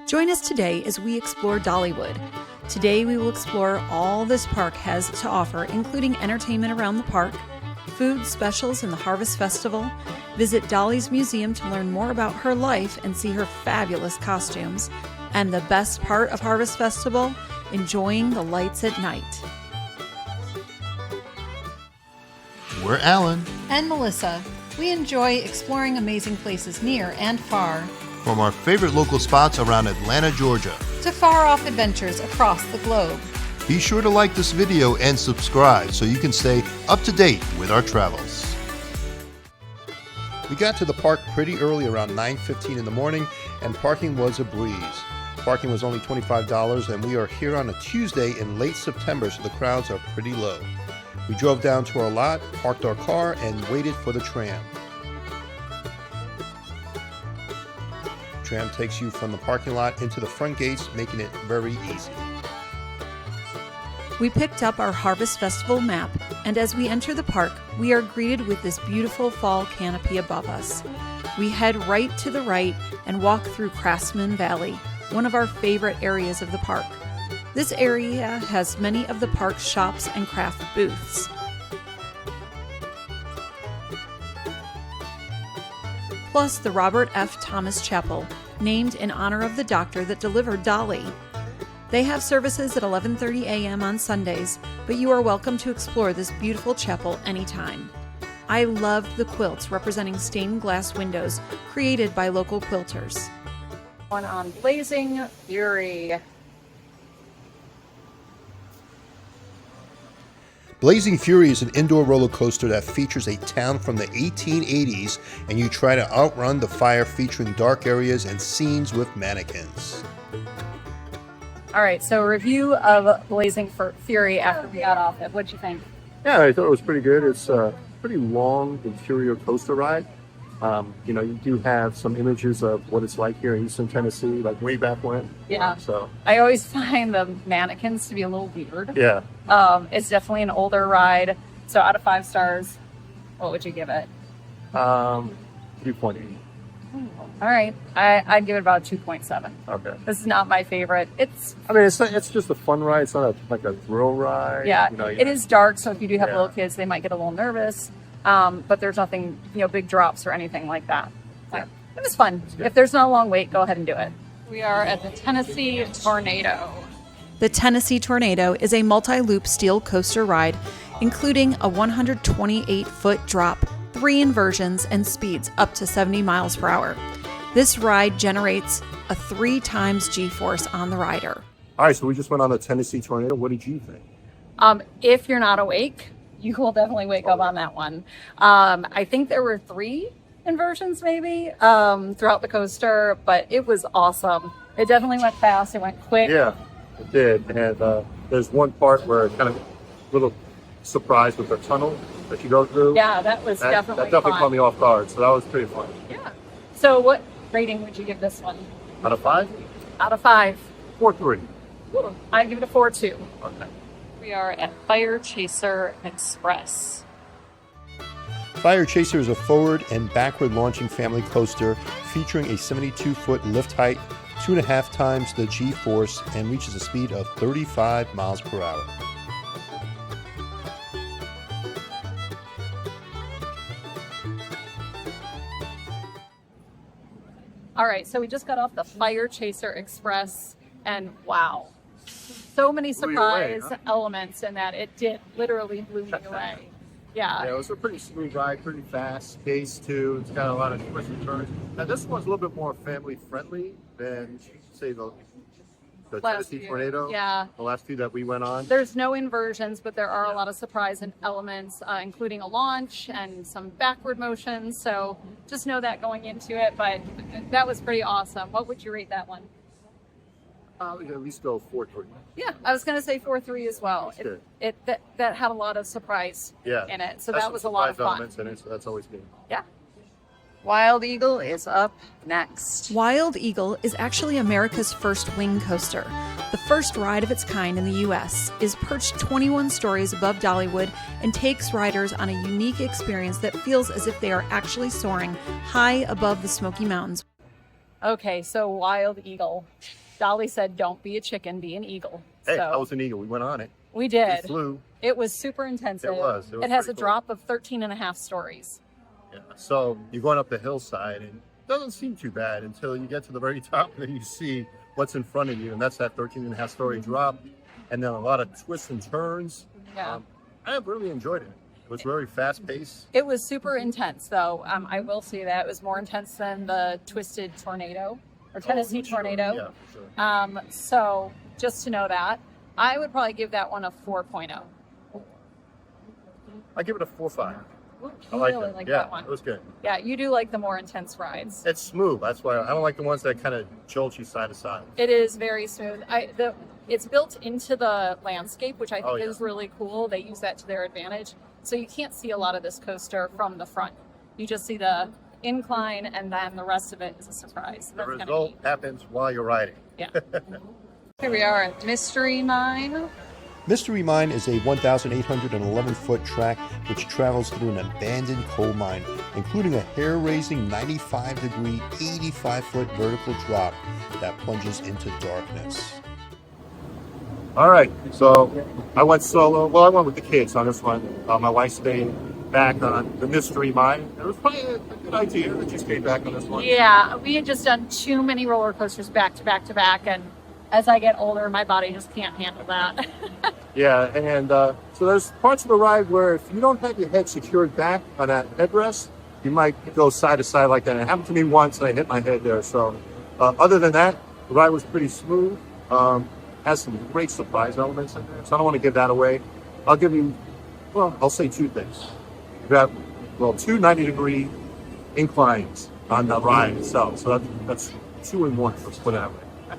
Join us today as we explore Dollywood. Today we will explore all this park has to offer, including entertainment around the park, food specials in the Harvest Festival, visit Dolly's museum to learn more about her life and see her fabulous costumes, and the best part of Harvest Festival, enjoying the lights at night. We're Alan. And Melissa. We enjoy exploring amazing places near and far. From our favorite local spots around Atlanta, Georgia, to far-off adventures across the globe. Be sure to like this video and subscribe so you can stay up to date with our travels. We got to the park pretty early, around 9:15 in the morning, and parking was a breeze. Parking was only $25, and we are here on a Tuesday in late September, so the crowds are pretty low. We drove down to our lot, parked our car, and waited for the tram. Tram takes you from the parking lot into the front gates, making it very easy. We picked up our Harvest Festival map, and as we enter the park, we are greeted with this beautiful fall canopy above us. We head right to the right and walk through Craftsman Valley, one of our favorite areas of the park. This area has many of the park's shops and craft booths. Plus the Robert F. Thomas Chapel, named in honor of the doctor that delivered Dolly. They have services at 11:30 a.m. on Sundays, but you are welcome to explore this beautiful chapel anytime. I loved the quilts representing stained glass windows created by local quilters. One on Blazing Fury. Blazing Fury is an indoor roller coaster that features a town from the 1880s, and you try to outrun the fire, featuring dark areas and scenes with mannequins. All right, so review of Blazing Fury after we got off it. What'd you think? Yeah, I thought it was pretty good. It's a pretty long interior coaster ride. You do have some images of what it's like here in Eastern Tennessee, like way back when. Yeah. So I always find the mannequins to be a little weird. yeah. It's definitely an older ride. So out of 5 stars, what would you give it? 3.8. All right, I'd give it about 2.7. Okay. This is not my favorite. It's just a fun ride. It's not like a thrill ride. yeah. It is dark, so if you do have Yeah. little kids, they might get a little nervous. But there's nothing, big drops or anything like that. Yeah. It was fun. If there's not a long wait, go ahead and do it. We are at the Tennessee Tornado. The Tennessee Tornado is a multi-loop steel coaster ride, including a 128-foot drop, 3 inversions, and speeds up to 70 miles per hour. This ride generates a 3 times G-force on the rider. All right, so we just went on the Tennessee Tornado. What did you think? If you're not awake, you will definitely wake up on that one. I think there were 3 inversions maybe throughout the coaster, but it was awesome. It definitely went fast. It went quick. Yeah, it did. And there's one part where kind of a little surprise with the tunnel that you go through. Yeah, that was definitely That definitely fun. caught me off guard, so that was pretty fun. Yeah. So what rating would you give this one? Out of 5? Out of 5. 4.3. I'd give it a 4.2. Okay. We are at FireChaser Express. FireChaser is a forward and backward launching family coaster featuring a 72-foot lift height, 2.5 times the G-force, and reaches a speed of 35 miles per hour. All right, so we just got off the FireChaser Express, and wow. So many Blew you away, surprise elements in that. It did literally blew me away. Yeah. Yeah, it was a pretty smooth ride, pretty fast pace too. It's got a lot of twists and turns. Now this one's a little bit more family friendly than, say, the Last Tennessee few. Tornado. Yeah. The last few that we went on. There's no inversions, but there are a lot of surprise and elements, including a launch and some backward motions. So just know that going into it. But that was pretty awesome. What would you rate that one? We can at least go 4.3. Yeah, I was going to say 4.3 as well. That's That had a lot of surprise Yeah. in it. So That's that was a some lot of surprise fun. elements in it, so that's always good. Yeah. Wild Eagle is up next. Wild Eagle is actually America's first wing coaster. The first ride of its kind in the U.S. is perched 21 stories above Dollywood and takes riders on a unique experience that feels as if they are actually soaring high above the Smoky Mountains. Okay, so Wild Eagle. Dolly said, don't be a chicken, be an eagle. Hey, so I was an eagle. We went on it. we did. We flew. It was super intensive. It was It has a pretty cool. drop of 13 and a half stories. Yeah. So you're going up the hillside, and it doesn't seem too bad until you get to the very top, and then you see what's in front of you, and that's that 13.5-story drop, and then a lot of twists and turns. Yeah. I have really enjoyed it. It was very fast-paced. It was super intense, though. I will say that it was more intense than the Twisted Tornado or Tennessee for sure. Tornado. Yeah, for sure. So just to know that, I would probably give that one a 4.0. I give it a 4.5. You I like really it. like Yeah, that one. it was good. Yeah, you do like the more intense rides. It's smooth. That's why I don't like the ones that kind of jolt you side to side. It is very smooth. It's built into the landscape, which I think Oh, yeah. is really cool. They use that to their advantage. So you can't see a lot of this coaster from the front. You just see the incline, and then the rest of it is a surprise. The That's kind of result neat. happens while you're riding. Yeah. Here we are at Mystery Mine. Mystery Mine is a 1,811-foot track which travels through an abandoned coal mine, including a hair-raising 95-degree, 85-foot vertical drop that plunges into darkness. All right, so I went solo. Well, I went with the kids on this one. My wife stayed back on the Mystery Mine. It was probably a good idea that you stayed back on this one. Yeah, we had just done too many roller coasters back to back to back, and as I get older, my body just can't handle that. Yeah, and so there's parts of the ride where if you don't have your head secured back on that headrest, you might go side to side like that. It happened to me once, and I hit my head there. So other than that, the ride was pretty smooth. Has some great surprise elements in there, so I don't want to give that away. I'll give you, well, I'll say two things. You got, well, two 90-degree inclines on the ride itself, so that's 2 in 1, let's put it that way.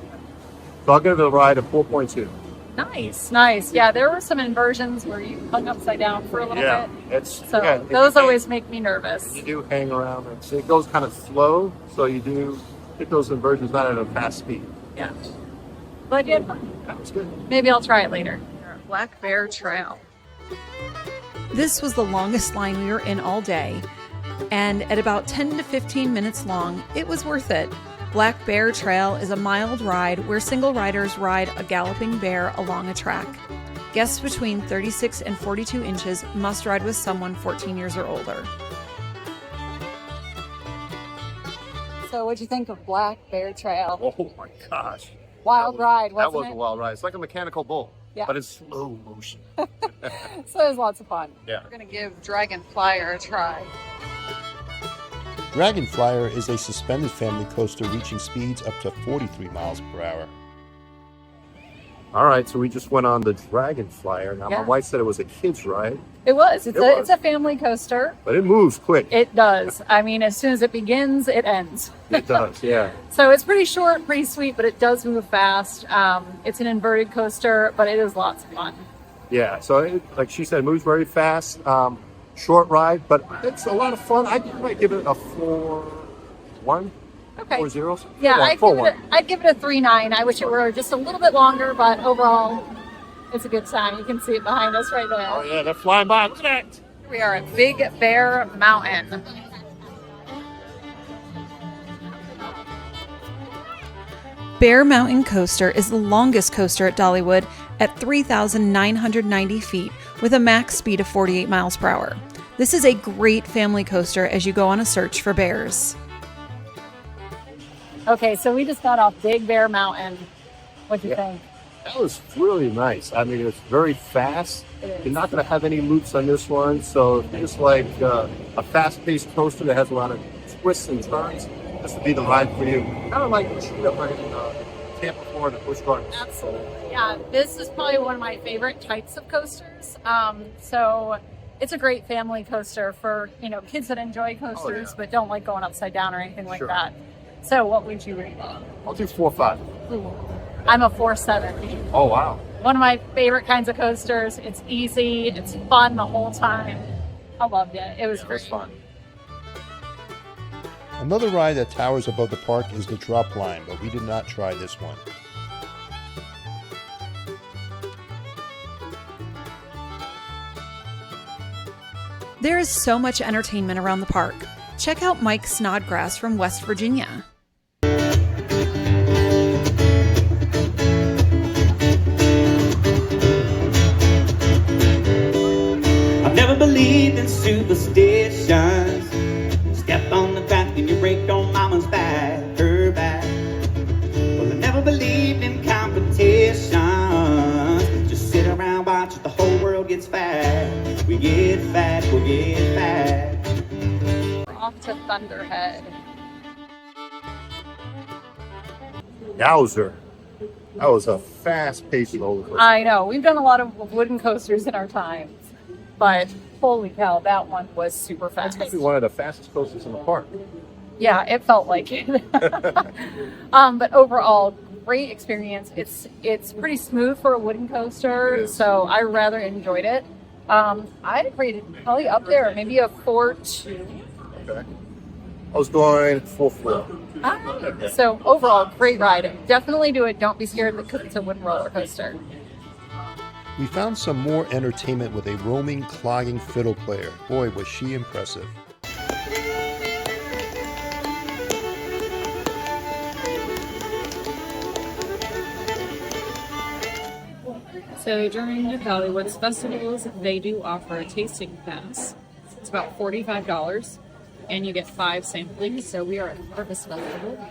So I'll give the ride a 4.2. Nice. Yeah, there were some inversions where you hung upside down for a little Yeah, bit. So those always make me nervous. You do hang around, and so it goes kind of slow, so you do hit those inversions not at a fast speed. Yeah. But yeah, That was good. maybe I'll try it later. Black Bear Trail. This was the longest line we were in all day, and at about 10 to 15 minutes long, it was worth it. Black Bear Trail is a mild ride where single riders ride a galloping bear along a track. Guests between 36 and 42 inches must ride with someone 14 years or older. So what'd you think of Black Bear Trail? Oh my gosh. Wild ride, That wasn't was it? a wild ride. It's like a mechanical bull, Yeah. but in slow motion. So it was lots of fun. Yeah. We're gonna give Dragon Flyer a try. Dragon Flyer is a suspended family coaster reaching speeds up to 43 miles per hour. All right, so we just went on the Dragon Flyer. Now, Yeah. my wife said it was a kid's ride, It was. It's was. a family coaster. but it moves quick. It does. I mean, as soon as it begins, it ends. It does, yeah. So it's pretty short, pretty sweet, but it does move fast. It's an inverted coaster, but it is lots of fun. Yeah, so like she said, it moves very fast. Short ride, but it's a lot of fun. I might give it a 4.1, Okay. 4.0. Yeah, Four one. I'd give it a 3.9. I wish it were just a little bit longer, but overall, it's a good time. You can see it behind us right there. Oh yeah, they're flying by. Look at that. Here we are at Big Bear Mountain. Bear Mountain Coaster is the longest coaster at Dollywood at 3,990 feet with a max speed of 48 miles per hour. This is a great family coaster as you go on a search for bears. Okay, so we just got off Big Bear Mountain. What'd you think? That was really nice. I mean, it's very fast. You're not going to have any loops on this one, so if you just like a fast-paced coaster that has a lot of twists and turns, this would be the ride for you. Kind of like what you did in Tampa, Florida, Busch Gardens. Absolutely. Yeah, this is probably one of my favorite types of coasters. So it's a great family coaster for, kids that enjoy coasters but don't like going upside down or anything like Sure. that. So what would you rate it? I'll do 4.5. I'm a 4.7. Oh, wow. One of my favorite kinds of coasters. It's easy. It's fun the whole time. I loved it. It was It great. was fun. Another ride that towers above the park is the drop line, but we did not try this one. There is so much entertainment around the park. Check out Mike Snodgrass from West Virginia. get fat, we'll get fat. We're off to Thunderhead. Yowzer. That was a fast-paced roller coaster. I know. We've done a lot of wooden coasters in our time, but holy cow, that one was super fast. That's probably one of the fastest coasters in the park. Yeah, it felt like it. But overall, great experience. It's pretty smooth for a wooden coaster, so I rather enjoyed it. I'd rate it probably up there, maybe a 4.2. Okay. I was going full floor. So overall, great ride. Definitely do it. Don't be scared because it's a wooden roller coaster. We found some more entertainment with a roaming, clogging fiddle player. Boy, was she impressive. So during the Dollywood festivals, they do offer a tasting pass. It's about $45, and you get 5 samplings. So we are at Harvest Festival.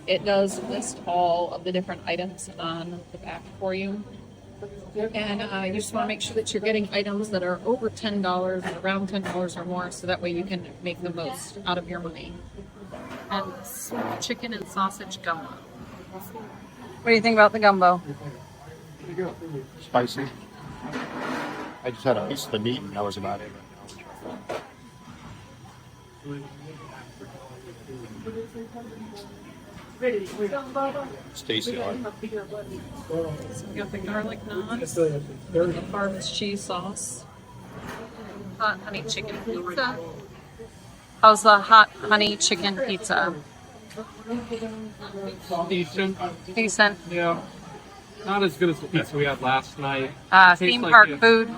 It does list all of the different items on the back for you. And you just want to make sure that you're getting items that are over $10, around $10 or more, so that way you can make the most out of your money. And sweet chicken and sausage gumbo. What do you think about the gumbo? Spicy. I just had a piece of the meat and that was about it. It's tasty. So we got the garlic naans, the Harvest cheese sauce, hot honey chicken pizza. How's the hot honey chicken pizza? Decent. Decent. Yeah. Not as good as the pizza we had last night. Theme like park it- food.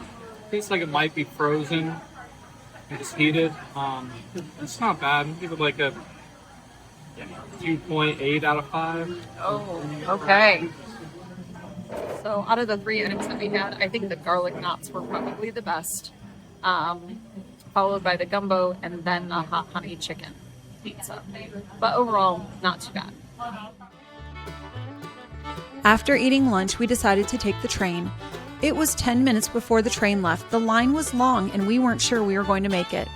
Tastes like it might be frozen. It's heated. It's not bad. Give it like a 2.8 out of 5. Oh, okay. So out of the 3 items that we had, I think the garlic knots were probably the best, followed by the gumbo and then the hot honey chicken pizza. But overall, not too bad. After eating lunch, we decided to take the train. It was 10 minutes before the train left. The line was long and we weren't sure we were going to make it.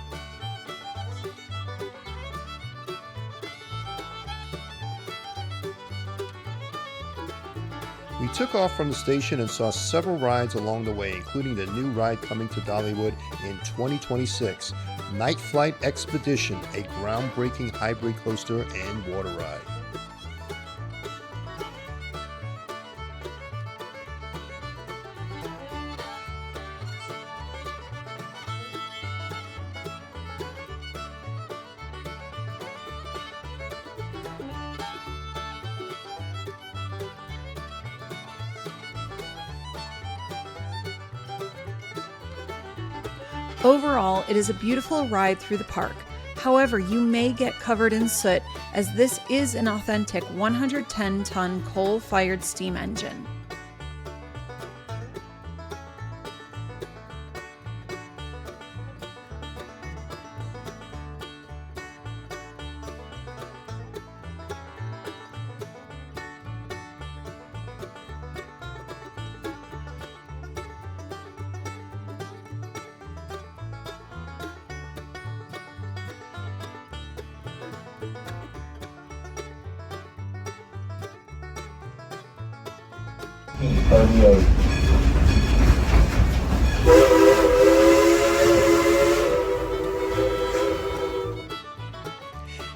We took off from the station and saw several rides along the way, including the new ride coming to Dollywood in 2026, Night Flight Expedition, a groundbreaking hybrid coaster and water ride. Overall, it is a beautiful ride through the park. However, you may get covered in soot as this is an authentic 110-ton coal-fired steam engine.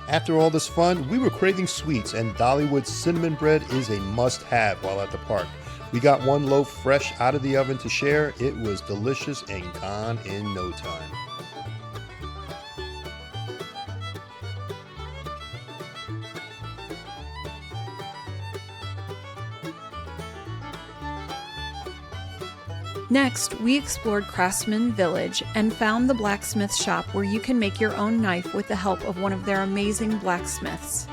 After all this fun, we were craving sweets, and Dollywood's cinnamon bread is a must-have while at the park. We got one loaf fresh out of the oven to share. It was delicious and gone in no time. Next, we explored Craftsman Village and found the blacksmith shop where you can make your own knife with the help of one of their amazing blacksmiths.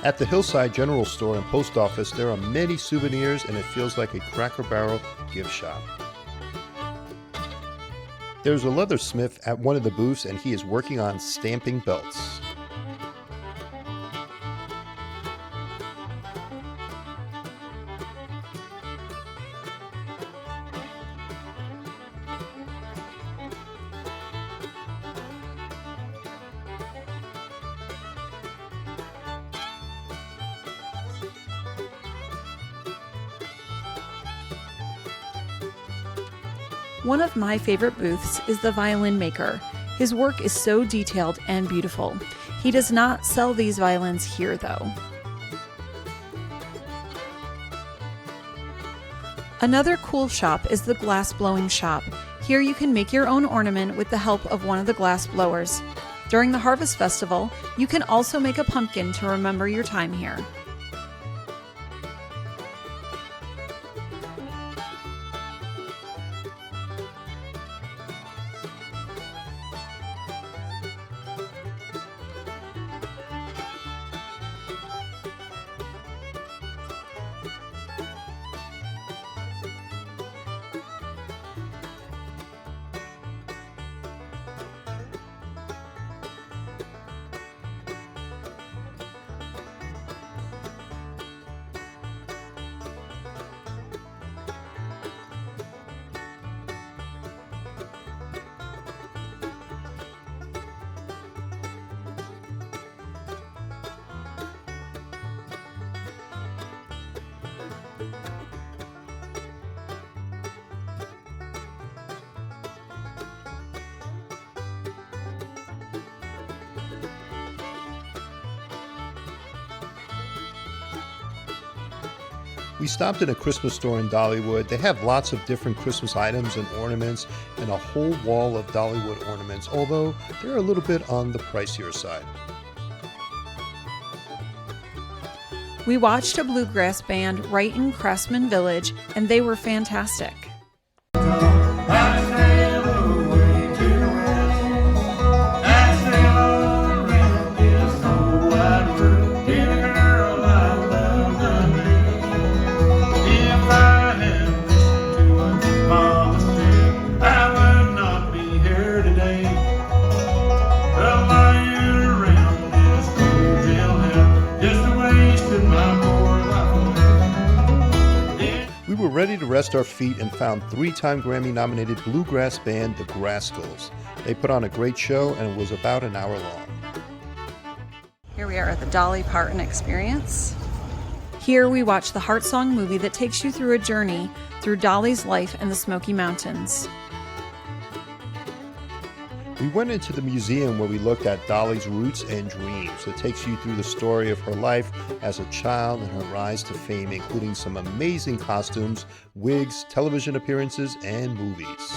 At the Hillside General Store and Post Office, there are many souvenirs and it feels like a Cracker Barrel gift shop. There's a leathersmith at one of the booths and he is working on stamping belts. One of my favorite booths is the violin maker. His work is so detailed and beautiful. He does not sell these violins here though. Another cool shop is the glass blowing shop. Here you can make your own ornament with the help of one of the glass blowers. During the Harvest Festival, you can also make a pumpkin to remember your time here. We stopped at a Christmas store in Dollywood. They have lots of different Christmas items and ornaments and a whole wall of Dollywood ornaments, although they're a little bit on the pricier side. We watched a bluegrass band right in Craftsman Village and they were fantastic. We were ready to rest our feet and found three-time Grammy-nominated bluegrass band The Grascals. They put on a great show and it was about an hour long. Here we are at the Dolly Parton Experience. Here we watch the Heart Song movie that takes you through a journey through Dolly's life in the Smoky Mountains. We went into the museum where we looked at Dolly's roots and dreams. It takes you through the story of her life as a child and her rise to fame, including some amazing costumes, wigs, television appearances, and movies.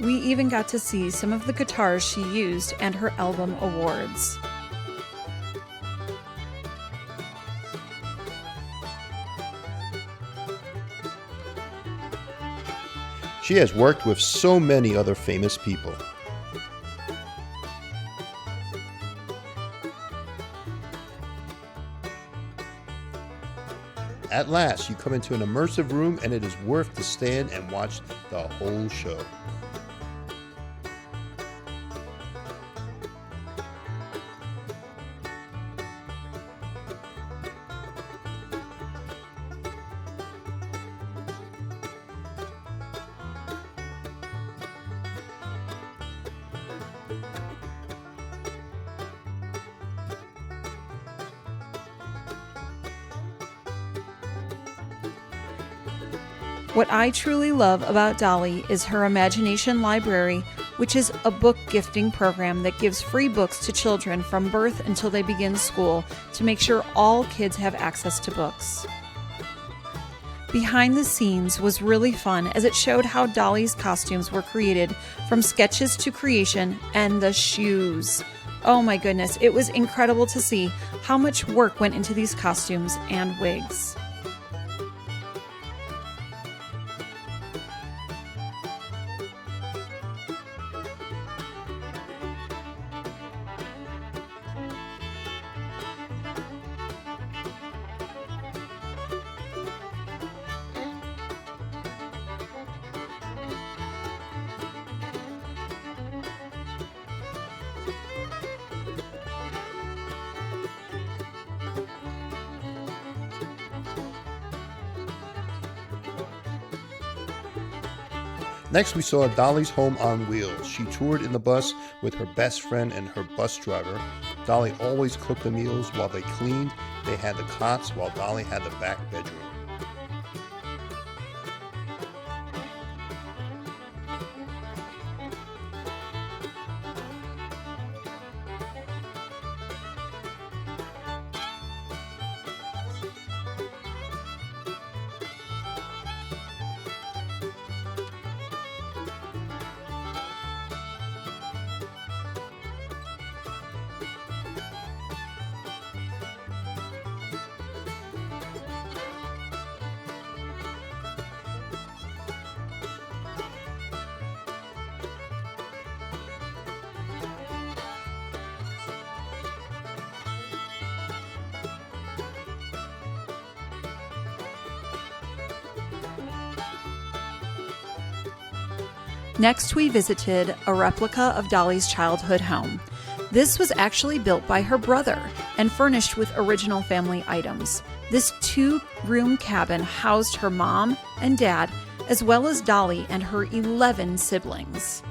We even got to see some of the guitars she used and her album awards. She has worked with so many other famous people. At last, you come into an immersive room and it is worth to stand and watch the whole show. What I truly love about Dolly is her Imagination Library, which is a book gifting program that gives free books to children from birth until they begin school to make sure all kids have access to books. Behind the scenes was really fun as it showed how Dolly's costumes were created from sketches to creation, and the shoes. Oh my goodness, it was incredible to see how much work went into these costumes and wigs. Next, we saw Dolly's Home on Wheels. She toured in the bus with her best friend and her bus driver. Dolly always cooked the meals while they cleaned. They had the cots while Dolly had the back bedroom. Next, we visited a replica of Dolly's childhood home. This was actually built by her brother and furnished with original family items. This 2-room cabin housed her mom and dad, as well as Dolly and her 11 siblings.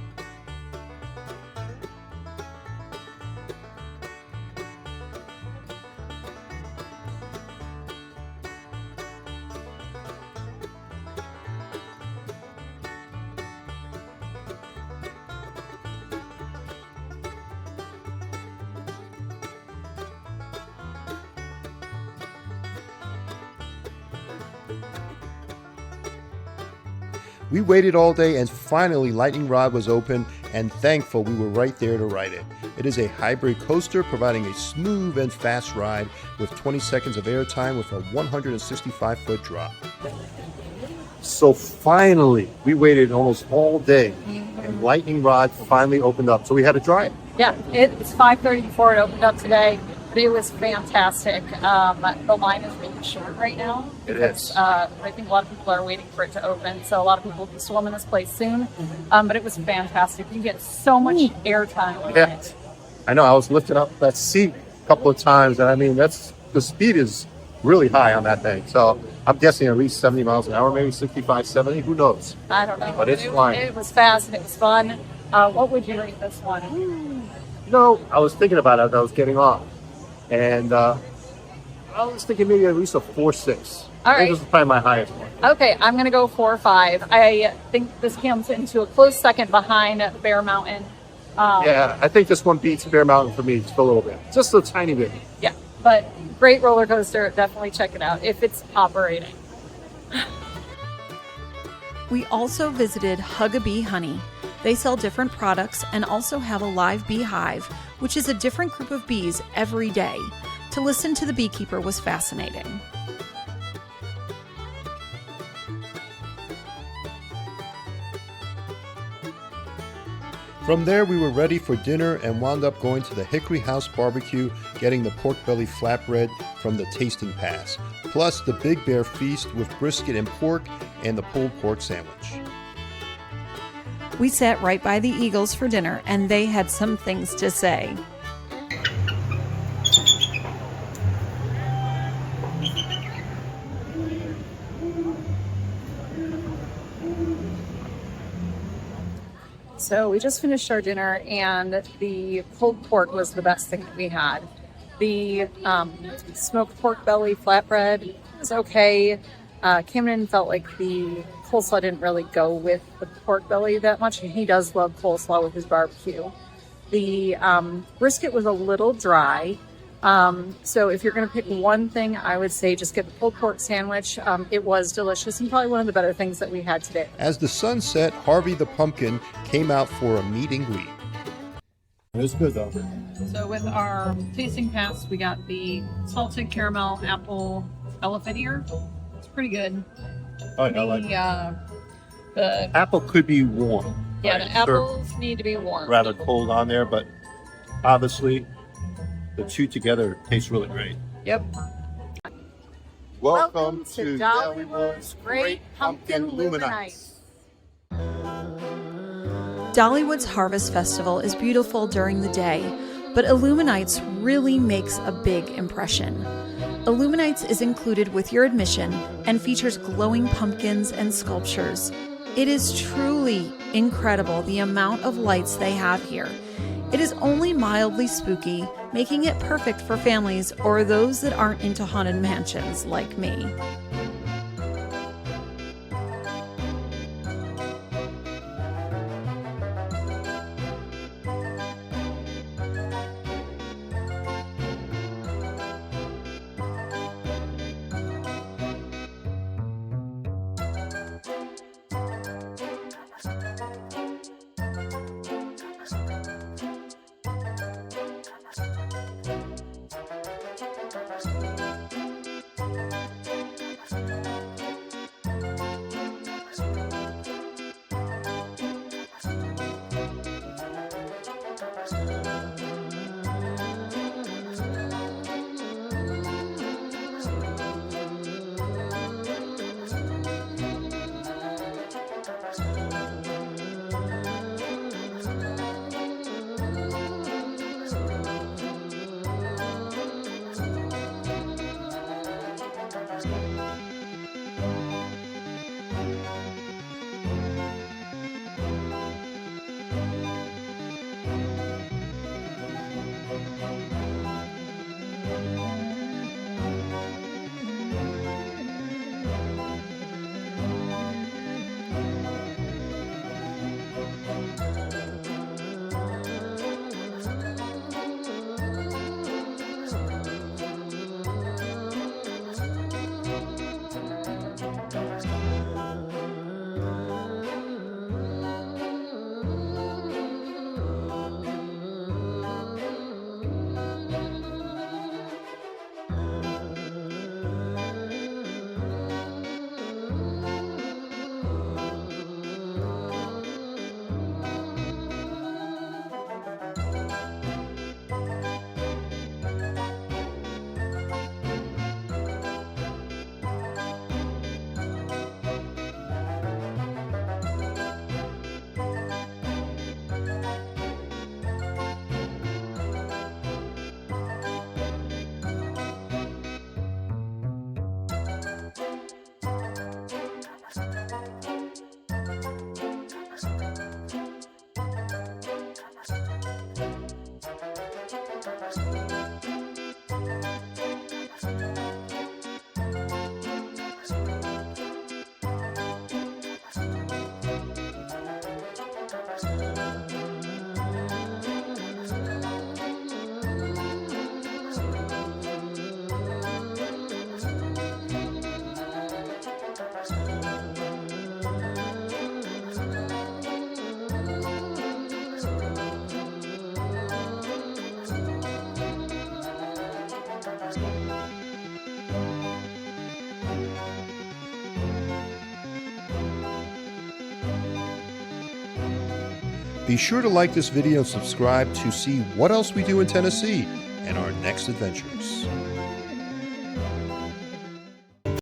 We waited all day and finally Lightning Rod was open, and thankful we were right there to ride it. It is a hybrid coaster providing a smooth and fast ride with 20 seconds of airtime with a 165-foot drop. So finally, we waited almost all day, and Lightning Rod finally opened up. So we had to try it. Yeah, it's 5:30 before it opened up today, but it was fantastic. The line is really short right now. It is. I think a lot of people are waiting for it to open, so a lot of people will be swimming this place soon. But it was fantastic. You get so much airtime in Yeah. it. I know, I was lifting up that seat a couple of times, and I mean, the speed is really high on that thing. So I'm guessing at least 70 miles an hour, maybe 65, 70, who knows? I don't know. But it's flying. It was fast and it was fun. What would you rate this one? You know, I was thinking about it as I was getting off, and I was thinking maybe at least a 4.6. All I think right. this is probably my highest one. Okay, I'm going to go 4 or 5. I think this comes into a close second behind Bear Mountain. Yeah, I think this one beats Bear Mountain for me just a little bit. Just a tiny bit. Yeah, but great roller coaster. Definitely check it out if it's operating. We also visited Hug-A-Bee Honey. They sell different products and also have a live beehive, which is a different group of bees every day. To listen to the beekeeper was fascinating. From there, we were ready for dinner and wound up going to the Hickory House Barbecue, getting the pork belly flatbread from the Tasting Pass, plus the Big Bear Feast with brisket and pork and the pulled pork sandwich. We sat right by the Eagles for dinner, and they had some things to say. So we just finished our dinner, and the pulled pork was the best thing that we had. The smoked pork belly flatbread was okay. Came in and felt like the coleslaw didn't really go with the pork belly that much, and he does love coleslaw with his barbecue. The brisket was a little dry. So if you're going to pick one thing, I would say just get the pulled pork sandwich. It was delicious and probably one of the better things that we had today. As the sun set, Harvey the pumpkin came out for a meet and greet. It was good though. So with our tasting pass, we got the salted caramel apple elephant ear. It's pretty good. Oh, I like it. The Apple could be warm. yeah, right? the apples need to be warm. Rather cold on there, but obviously the two together taste really great. Yep. Welcome to Dollywood's Great Pumpkin Illuminights. Dollywood's Harvest Festival is beautiful during the day, but Illuminights really makes a big impression. Illuminights is included with your admission and features glowing pumpkins and sculptures. It is truly incredible the amount of lights they have here. It is only mildly spooky, making it perfect for families or those that aren't into haunted mansions like me. Be sure to like this video and subscribe to see what else we do in Tennessee and our next adventures.